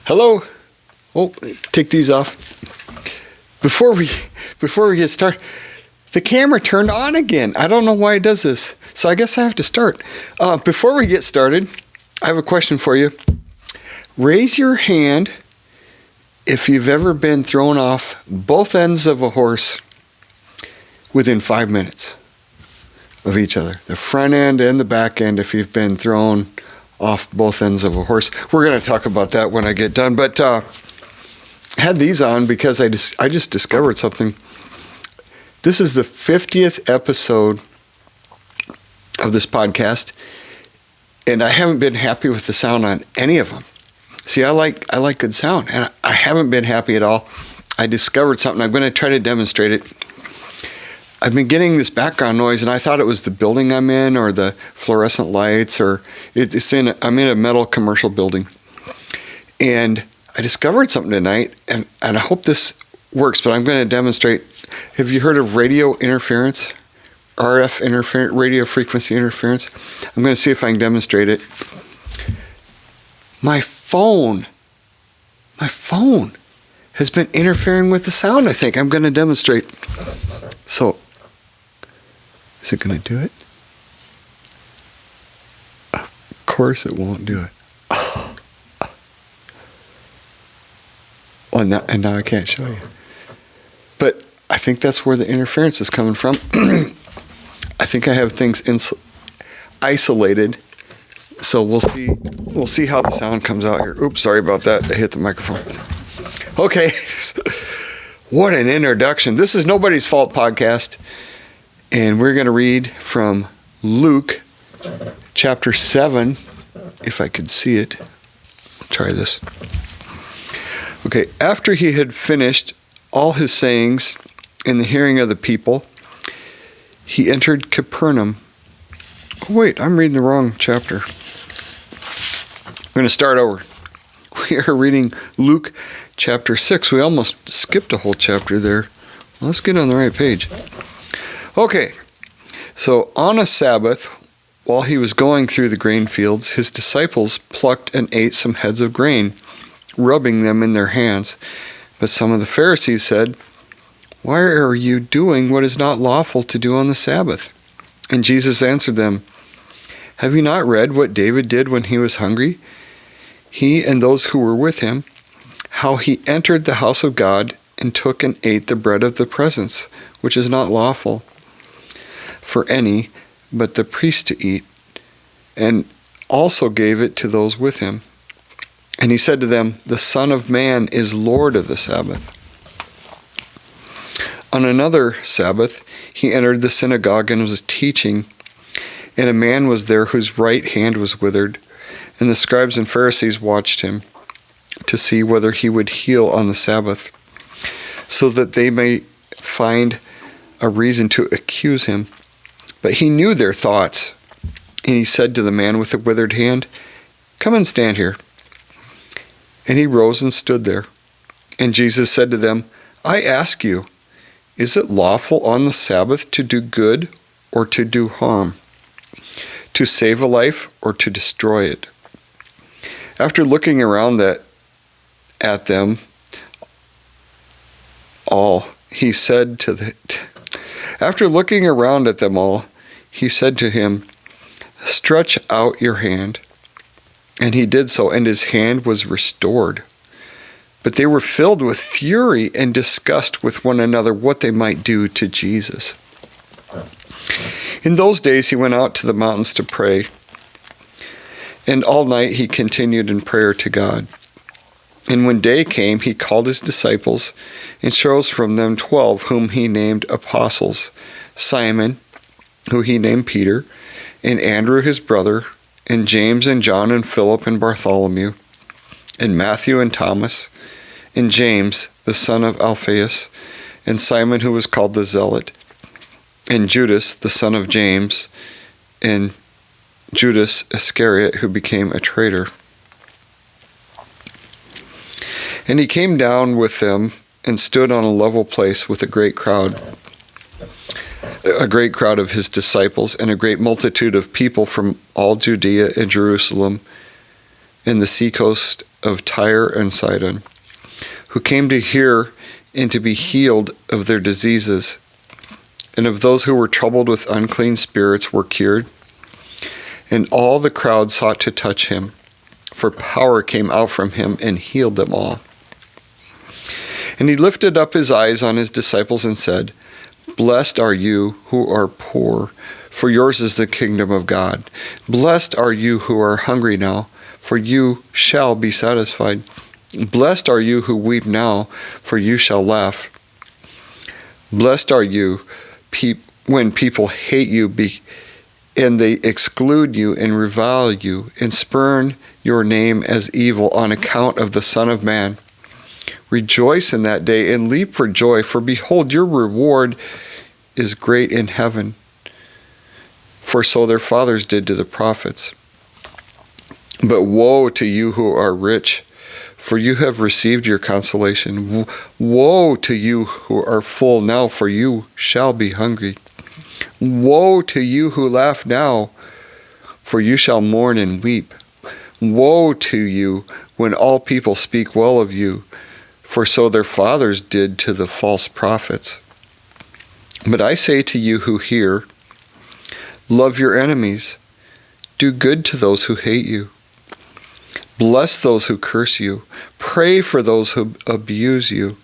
Hello. Oh, take these off. Before we get started, the camera turned on again. I don't know why it does this. So I guess I have to start. Before we get started, I have a question for you. Raise your hand if you've ever been thrown off both ends of a horse within 5 minutes of each other. The front end and the back end if you've been thrown off both ends of a horse. We're going to talk about that when I get done. But I had these on because I just discovered something. This is the 50th episode of this podcast, and I haven't been happy with the sound on any of them. See, I like good sound, and I haven't been happy at all. I discovered something. I'm going to try to demonstrate it. I've been getting this background noise, and I thought it was the building I'm in or the fluorescent lights, or I'm in a metal commercial building. And I discovered something tonight, and I hope this works, but I'm going to demonstrate. Have you heard of radio interference? RF interference, radio frequency interference? I'm going to see if I can demonstrate it. My phone has been interfering with the sound, I think. I'm going to demonstrate. So, is it going to do it? Of course it won't do it. Oh, and now I can't show you. But I think that's where the interference is coming from. I think I have things isolated. So we'll see how the sound comes out here. Oops, sorry about that. I hit the microphone. Okay. What an introduction. This is Nobody's Fault podcast. And we're going to read from Luke chapter 7, if I could see it. I'll try this. Okay, after he had finished all his sayings in the hearing of the people, he entered Capernaum. Oh, wait, I'm reading the wrong chapter. I'm going to start over. We are reading Luke chapter 6. We almost skipped a whole chapter there. Let's get on the right page. Okay, so on a Sabbath, while he was going through the grain fields, his disciples plucked and ate some heads of grain, rubbing them in their hands. But some of the Pharisees said, "Why are you doing what is not lawful to do on the Sabbath?" And Jesus answered them, "Have you not read what David did when he was hungry? He and those who were with him, how he entered the house of God and took and ate the bread of the presence, which is not lawful for any but the priest to eat, and also gave it to those with him. And he said to them, the Son of Man is Lord of the Sabbath." On another Sabbath, he entered the synagogue and was teaching, and a man was there whose right hand was withered, and the scribes and Pharisees watched him to see whether he would heal on the Sabbath, so that they may find a reason to accuse him. But he knew their thoughts, and he said to the man with the withered hand, "Come and stand here." And he rose and stood there. And Jesus said to them, "I ask you, is it lawful on the Sabbath to do good or to do harm, to save a life or to destroy it?" After looking around at them all, he said to him, "Stretch out your hand." And he did so, and his hand was restored. But they were filled with fury and discussed with one another what they might do to Jesus. In those days he went out to the mountains to pray, and all night he continued in prayer to God. And when day came, he called his disciples and chose from them 12, whom he named apostles: Simon, who he named Peter, and Andrew his brother, and James and John and Philip and Bartholomew, and Matthew and Thomas, and James the son of Alphaeus, and Simon who was called the Zealot, and Judas the son of James, and Judas Iscariot, who became a traitor. And he came down with them and stood on a level place with a great crowd of his disciples, and a great multitude of people from all Judea and Jerusalem, and the seacoast of Tyre and Sidon, who came to hear and to be healed of their diseases. And of those who were troubled with unclean spirits were cured. And all the crowd sought to touch him, for power came out from him and healed them all. And he lifted up his eyes on his disciples and said, Blessed are you who are poor, for yours is the kingdom of God. Blessed are you who are hungry now, for you shall be satisfied. Blessed are you who weep now, for you shall laugh. Blessed are you when people hate you and they exclude you and revile you and spurn your name as evil on account of the Son of Man. Rejoice in that day and leap for joy, for behold, your reward is great in heaven. For so their fathers did to the prophets. But woe to you who are rich, for you have received your consolation. Woe to you who are full now, for you shall be hungry. Woe to you who laugh now, for you shall mourn and weep. Woe to you when all people speak well of you, for so their fathers did to the false prophets. But I say to you who hear, love your enemies, do good to those who hate you. Bless those who curse you. Pray for those who abuse you.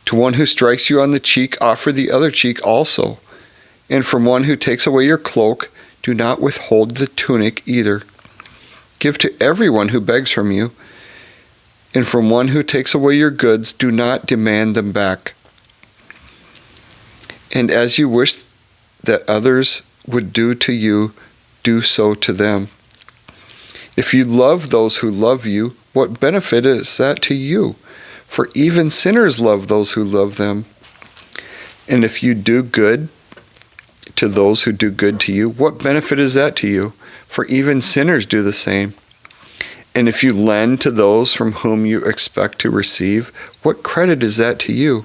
To one who strikes you on the cheek, offer the other cheek also. And from one who takes away your cloak, do not withhold the tunic either. Give to everyone who begs from you. And from one who takes away your goods, do not demand them back. And as you wish that others would do to you, do so to them. If you love those who love you, what benefit is that to you? For even sinners love those who love them. And if you do good to those who do good to you, what benefit is that to you? For even sinners do the same. And if you lend to those from whom you expect to receive, what credit is that to you?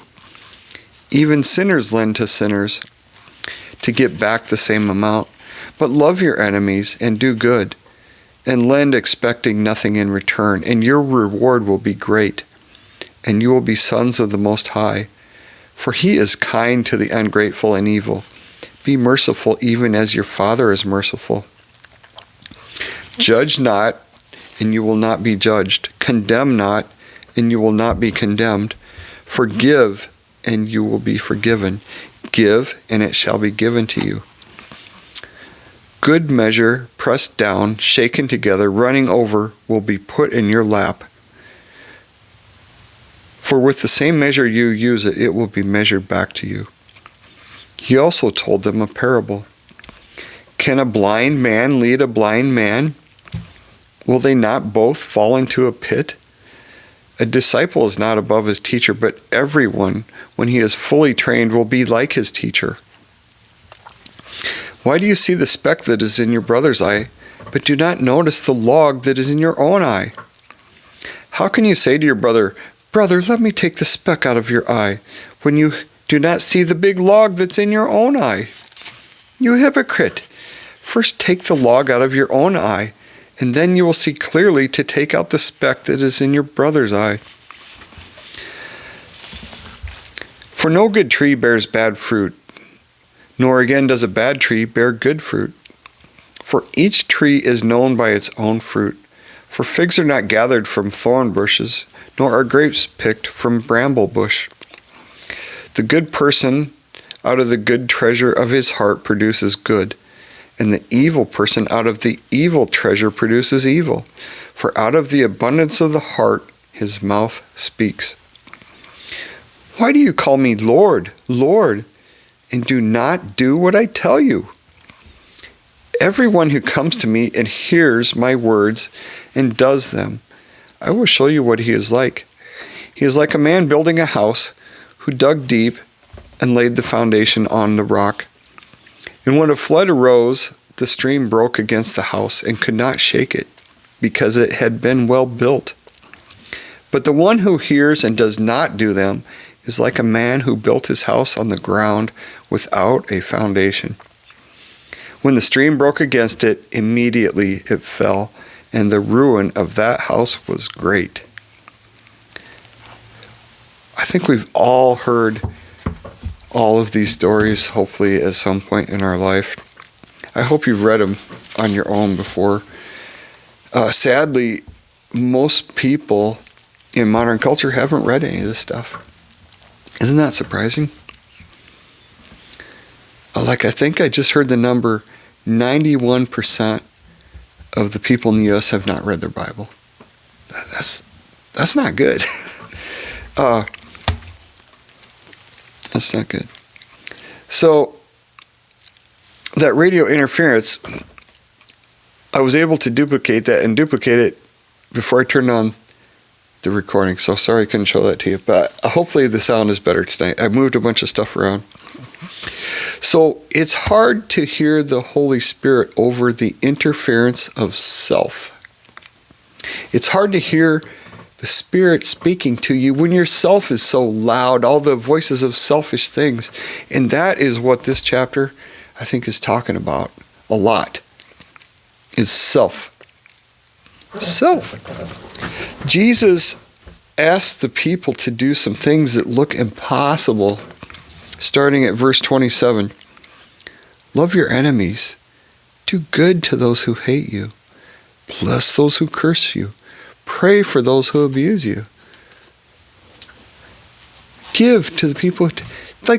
Even sinners lend to sinners to get back the same amount. But love your enemies and do good, and lend expecting nothing in return, and your reward will be great, and you will be sons of the Most High. For he is kind to the ungrateful and evil. Be merciful even as your Father is merciful. Judge not, and you will not be judged. Condemn not, and you will not be condemned. Forgive, and you will be forgiven. Give, and it shall be given to you. Good measure, pressed down, shaken together, running over, will be put in your lap. For with the same measure you use it will be measured back to you. He also told them a parable. Can a blind man lead a blind man? Will they not both fall into a pit? A disciple is not above his teacher, but everyone, when he is fully trained, will be like his teacher. Why do you see the speck that is in your brother's eye, but do not notice the log that is in your own eye? How can you say to your brother, Brother, let me take the speck out of your eye, when you do not see the big log that's in your own eye? You hypocrite! First take the log out of your own eye, and then you will see clearly to take out the speck that is in your brother's eye. For no good tree bears bad fruit, nor again does a bad tree bear good fruit. For each tree is known by its own fruit. For figs are not gathered from thorn bushes, nor are grapes picked from bramble bush. The good person out of the good treasure of his heart produces good, and the evil person out of the evil treasure produces evil. For out of the abundance of the heart his mouth speaks. Why do you call me Lord, Lord, and do not do what I tell you? Everyone who comes to me and hears my words and does them, I will show you what he is like. He is like a man building a house who dug deep and laid the foundation on the rock. And when a flood arose, the stream broke against the house and could not shake it, because it had been well built. But the one who hears and does not do them is like a man who built his house on the ground without a foundation. When the stream broke against it, immediately it fell, and the ruin of that house was great. I think we've all heard all of these stories, hopefully at some point in our life. I hope you've read them on your own before. Sadly, most people in modern culture haven't read any of this stuff. Isn't that surprising? I think I just heard the number, 91% of the people in the U.S. have not read their Bible. That's not good. That's not good. So, that radio interference, I was able to duplicate that and duplicate it before I turned on the recording. So sorry I couldn't show that to you, but hopefully the sound is better tonight. I moved a bunch of stuff around. So it's hard to hear the Holy Spirit over the interference of self. It's hard to hear the Spirit speaking to you when your self is so loud, all the voices of selfish things. And that is what this chapter, I think, is talking about a lot, is self. Self. Jesus asked the people to do some things that look impossible, starting at verse 27. Love your enemies. Do good to those who hate you. Bless those who curse you. Pray for those who abuse you. Give to the people.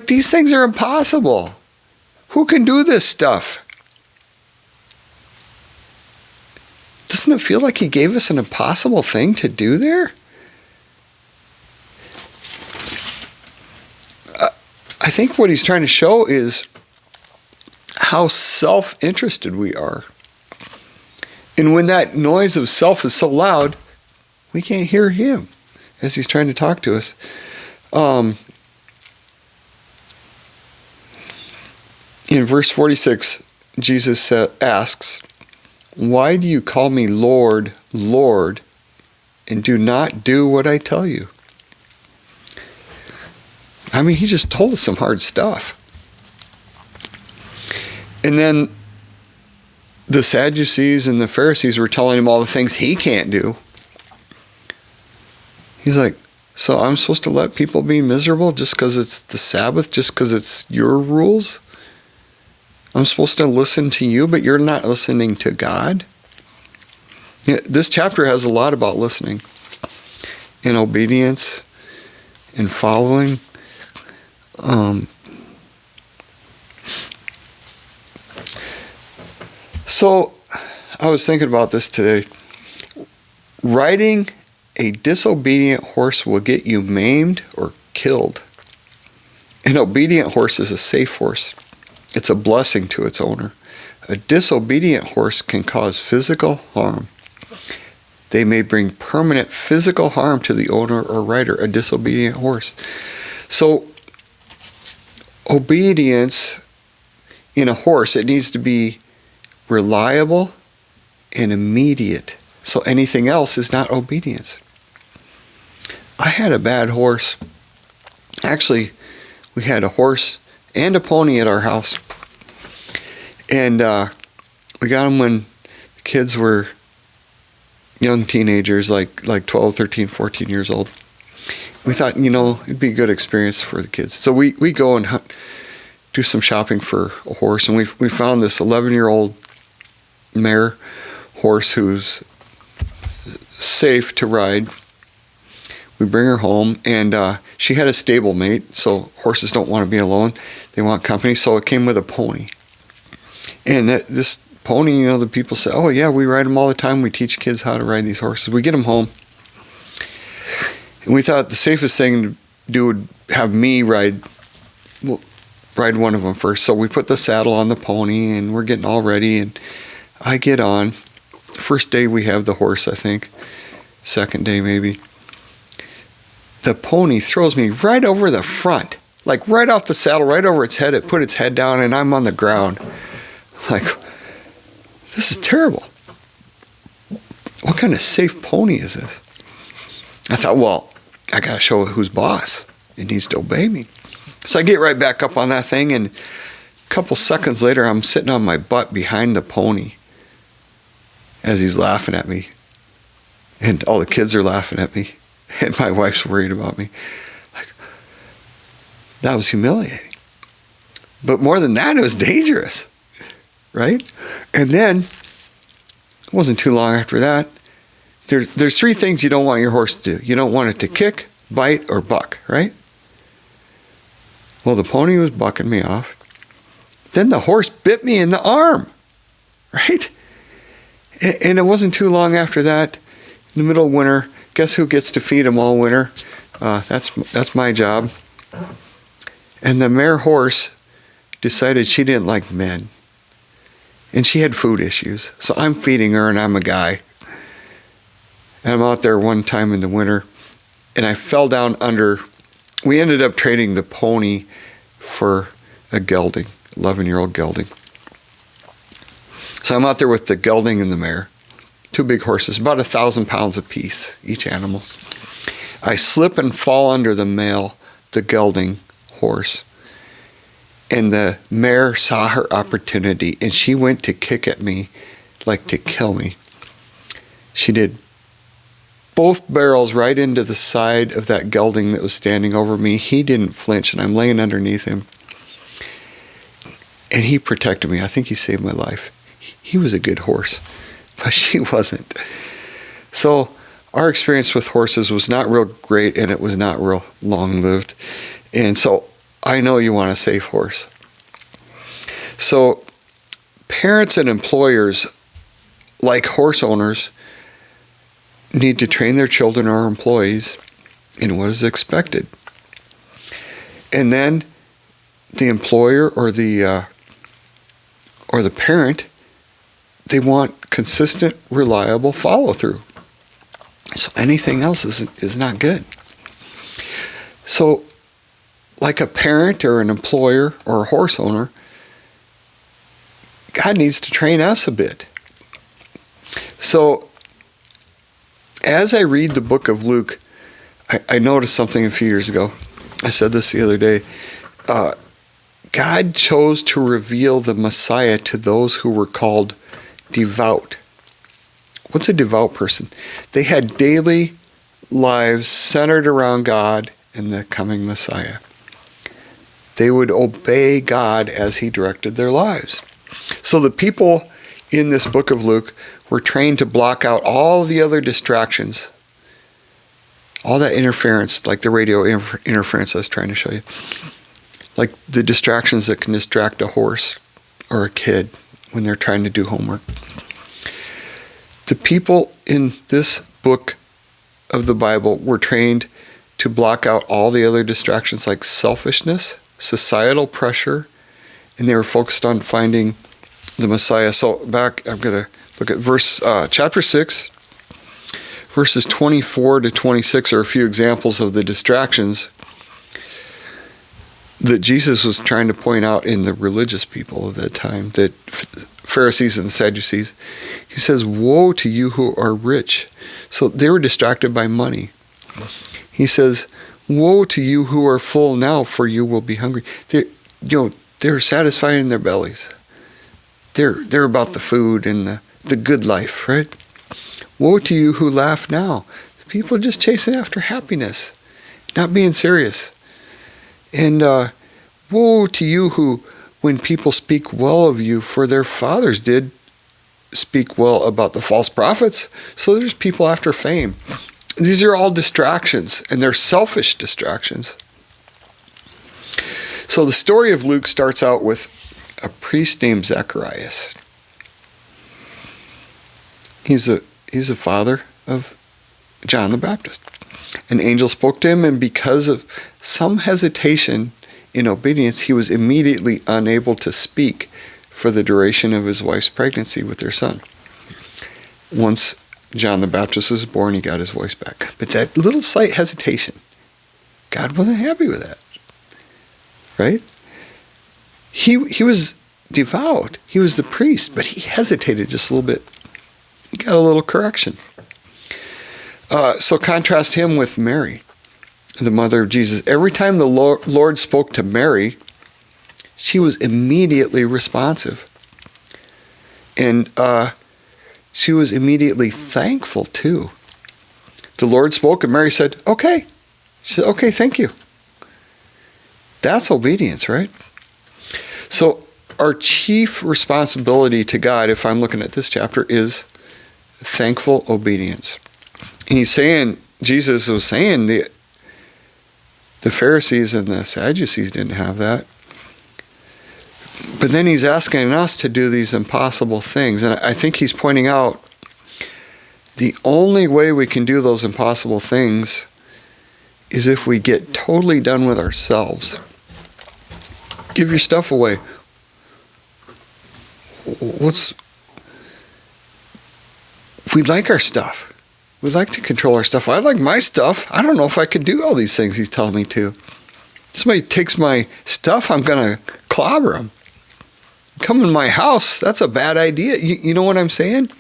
These things are impossible. Who can do this stuff? Doesn't it feel like he gave us an impossible thing to do there? I think what he's trying to show is how self-interested we are. And when that noise of self is so loud, we can't hear him as he's trying to talk to us. In verse 46, Jesus asks, why do you call me Lord, Lord, and do not do what I tell you? I mean, he just told us some hard stuff. And then the Sadducees and the Pharisees were telling him all the things he can't do. He's like, so I'm supposed to let people be miserable just because it's the Sabbath, just because it's your rules? I'm supposed to listen to you, but you're not listening to God? Yeah, this chapter has a lot about listening and obedience and following. So I was thinking about this today. Riding a disobedient horse will get you maimed or killed. An obedient horse is a safe horse. It's a blessing to its owner. A disobedient horse can cause physical harm. They may bring permanent physical harm to the owner or rider, a disobedient horse. So, obedience in a horse, it needs to be reliable and immediate. So anything else is not obedience. I had a bad horse. Actually, we had a horse and a pony at our house. And we got them when the kids were young teenagers, like 12, 13, 14 years old. We thought, it'd be a good experience for the kids. So we go and do some shopping for a horse. And we found this 11-year-old mare horse who's safe to ride. We bring her home, and she had a stable mate, so horses don't want to be alone. They want company, so it came with a pony. And this pony, the people say, oh yeah, we ride them all the time. We teach kids how to ride these horses. We get them home. And we thought the safest thing to do would have me ride one of them first. So we put the saddle on the pony, and we're getting all ready, and I get on. First day we have the horse, I think. Second day maybe. The pony throws me right over the front, like right off the saddle, right over its head. It put its head down, and I'm on the ground. Like, this is terrible. What kind of safe pony is this? I thought, well, I got to show it who's boss. It needs to obey me. So I get right back up on that thing, and a couple seconds later, I'm sitting on my butt behind the pony. as he's laughing at me. And all the kids are laughing at me. And my wife's worried about me. Like, that was humiliating. But more than that, it was dangerous. Right? And then, it wasn't too long after that, there's 3 things you don't want your horse to do. You don't want it to kick, bite, or buck, right? Well, the pony was bucking me off. Then the horse bit me in the arm, right? And it wasn't too long after that, in the middle of winter, guess who gets to feed them all winter? That's my job. And the mare horse decided she didn't like men. And she had food issues. So I'm feeding her, and I'm a guy. And I'm out there one time in the winter, and I fell down under. We ended up trading the pony for a gelding, 11-year-old gelding. So I'm out there with the gelding and the mare, 2 big horses, about 1,000 pounds apiece, each animal. I slip and fall under the male, the gelding horse. And the mare saw her opportunity, and she went to kick at me, like to kill me. She did both barrels right into the side of that gelding that was standing over me. He didn't flinch, and I'm laying underneath him. And he protected me. I think he saved my life. He was a good horse, but she wasn't. So our experience with horses was not real great, and it was not real long-lived. And so I know you want a safe horse. So parents and employers, like horse owners, need to train their children or employees in what is expected. And then the employer or the parent, they want consistent, reliable follow-through. So anything else is not good. So like a parent or an employer or a horse owner, God needs to train us a bit. So as I read the book of Luke, I noticed something a few years ago. I said this the other day. God chose to reveal the Messiah to those who were called devout. What's a devout person? They had daily lives centered around God and the coming Messiah. They would obey God as he directed their lives. So the people in this book of Luke were trained to block out all the other distractions, all that interference, like the radio interference I was trying to show you, like the distractions that can distract a horse or a kid when they're trying to do homework. The people in this book of the Bible were trained to block out all the other distractions like selfishness, societal pressure, and they were focused on finding the Messiah. So back, I'm going to look at chapter 6, verses 24 to 26 are a few examples of the distractions that Jesus was trying to point out in the religious people of that time, the Pharisees and the Sadducees. He says, "Woe to you who are rich." So they were distracted by money. He says, "Woe to you who are full now, for you will be hungry." They're satisfied in their bellies. They're about the food and the good life, right? Woe to you who laugh now. People just chasing after happiness, not being serious. And woe to you who, when people speak well of you, for their fathers did speak well about the false prophets. So there's people after fame. These are all distractions, and they're selfish distractions. So the story of Luke starts out with a priest named Zacharias. He's a father of John the Baptist. An angel spoke to him, and because of some hesitation in obedience, he was immediately unable to speak for the duration of his wife's pregnancy with their son. Once John the Baptist was born, he got his voice back. But that little slight hesitation, God wasn't happy with that. Right? He was devout. He was the priest, but he hesitated just a little bit. He got a little correction. So contrast him with Mary, the mother of Jesus. Every time the Lord spoke to Mary, she was immediately responsive. And she was immediately thankful too. The Lord spoke and Mary said, okay. She said, okay, thank you. That's obedience, right? So our chief responsibility to God, if I'm looking at this chapter, is thankful obedience. And Jesus was saying the Pharisees and the Sadducees didn't have that. But then he's asking us to do these impossible things. And I think he's pointing out the only way we can do those impossible things is if we get totally done with ourselves. Give your stuff away. We like our stuff. We like to control our stuff. I like my stuff. I don't know if I could do all these things he's telling me to. Somebody takes my stuff, I'm going to clobber them. Come in my house, that's a bad idea. You know what I'm saying?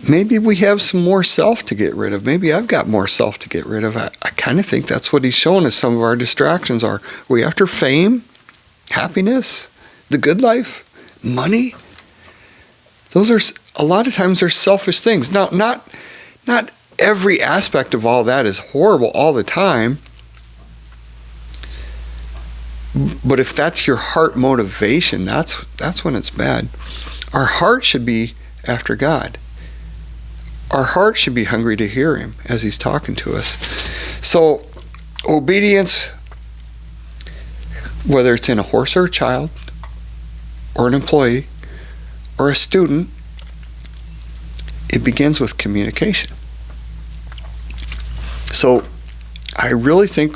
Maybe we have some more self to get rid of. Maybe I've got more self to get rid of. I kind of think that's what he's showing us some of our distractions are. Are we after fame, happiness, the good life, money? Those are, a lot of times, they're selfish things. Now, not every aspect of all that is horrible all the time. But if that's your heart motivation, that's when it's bad. Our heart should be after God. Our heart should be hungry to hear him as he's talking to us. So, obedience, whether it's in a horse or a child, or an employee, or a student, it begins with communication. So, I really think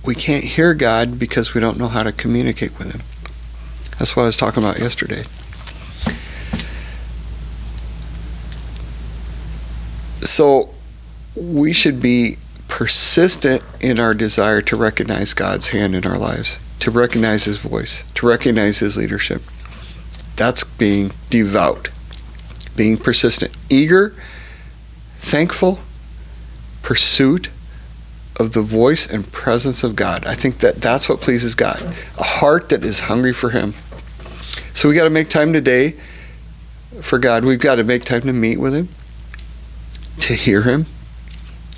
we can't hear God because we don't know how to communicate with him. That's what I was talking about yesterday. So we should be persistent in our desire to recognize God's hand in our lives, to recognize his voice, to recognize his leadership. That's being devout, being persistent, eager, thankful, pursuit of the voice and presence of God. I think that's what pleases God. A heart that is hungry for him. So we got to make time today for God. We've got to make time to meet with him, to hear him,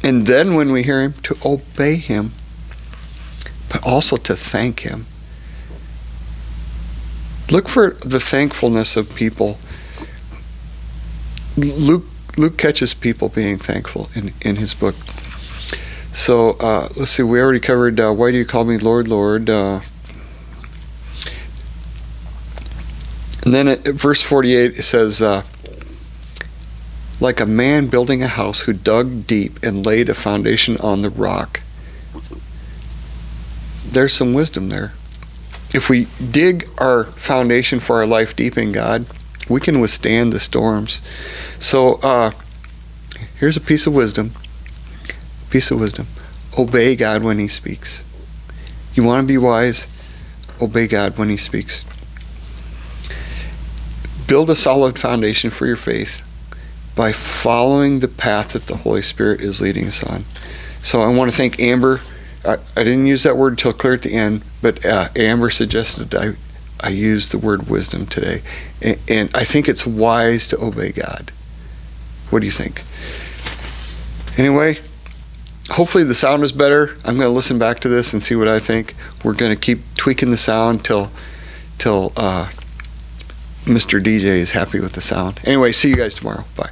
and then when we hear him, to obey him, but also to thank him. Look for the thankfulness of people. Luke catches people being thankful in his book. So let's see, we already covered why do you call me Lord, Lord? And then at verse 48 it says, like a man building a house who dug deep and laid a foundation on the rock. There's some wisdom there. If we dig our foundation for our life deep in God, we can withstand the storms. So here's a piece of wisdom. Obey God when he speaks. You want to be wise? Obey God when he speaks. Build a solid foundation for your faith by following the path that the Holy Spirit is leading us on. So I want to thank Amber. I didn't use that word until clear at the end, but Amber suggested I use the word wisdom today. And I think it's wise to obey God. What do you think? Anyway, hopefully the sound is better. I'm going to listen back to this and see what I think. We're going to keep tweaking the sound till Mr. DJ is happy with the sound. Anyway, see you guys tomorrow. Bye.